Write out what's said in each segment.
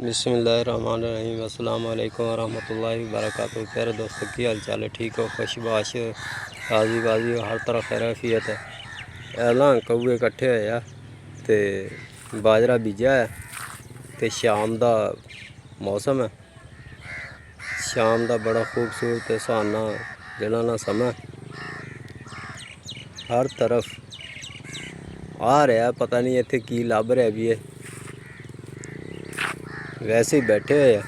बिस्मिल्लाहिर्रहमानिर्रहीम अस्सलाम वालेकुम वरहमतुल्लाहि वबरकातुहू। प्यारे दोस्तों, की हाल चाल है? ठीक हो? खुशबाश, ताज़ी बाजी हर तरह खैराफियत है। एलां कौए इकट्ठे होए आ ते बाजरा बीजा है ते शाम का मौसम है। शाम का बड़ा खूबसूरत ते सुहाना दिनां दा समा हर तरफ आ रहा, पता नहीं इत्थे की लभ रहा भी है, वैसे ही बैठे हुए हैं।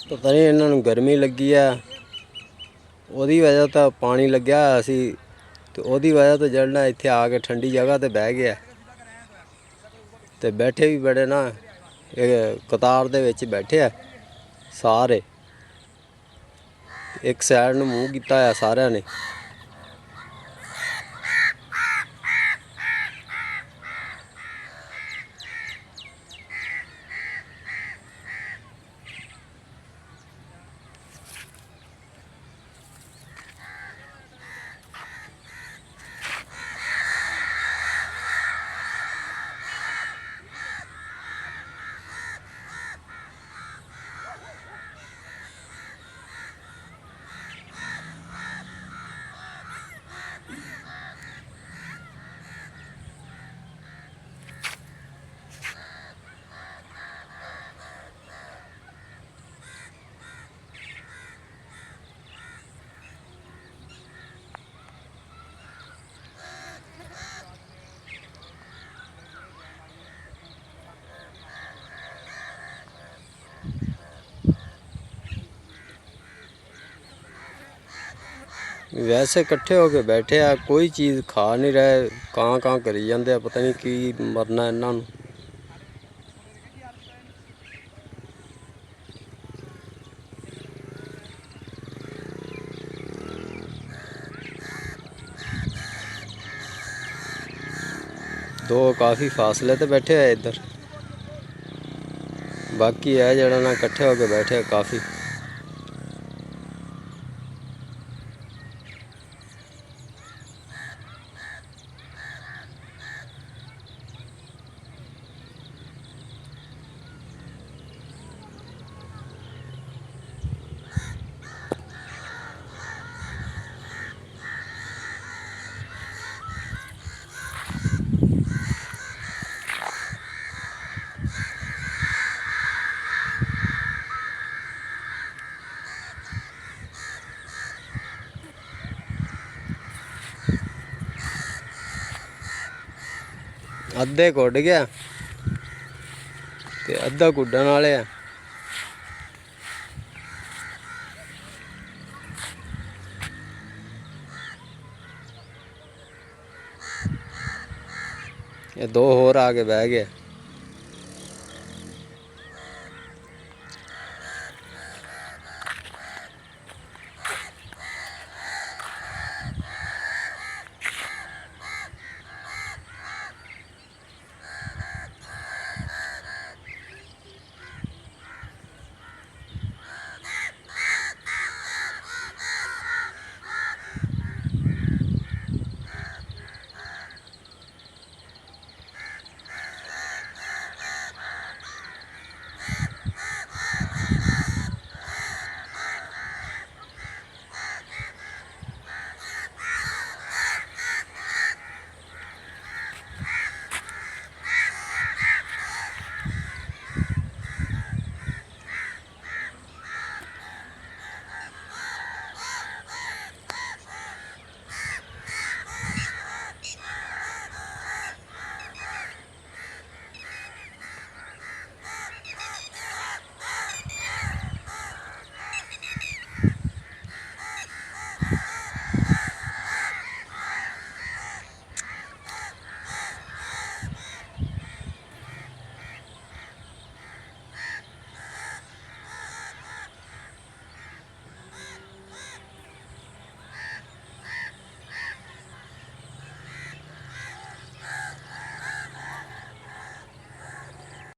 पता नहीं इन्होंने गर्मी लगी है, ਉਹਦੀ वजह तो पानी लग्या होया सी ते ਉਹਦੀ वजह तो जड़ना इत्थे आके ठंडी जगह ते बह गया ते बैठे भी बड़े ना कतार दे विच बैठे आ सारे, एक साइड नूं मूँह कीता होया सारिਆਂ ने। वैसे इकट्ठे होके बैठे आ, कोई चीज़ खा नहीं रहे, कां कां करी जाते, पता नहीं की मरना इन्हों। दो काफ़ी फासले ते बैठे है इधर, बाकी है जरा ना इकट्ठे होके बैठे काफ़ी। अद्धे गुड गया ते अद्धा गुड्डन वाले आ। ये दो होर आके बह गए।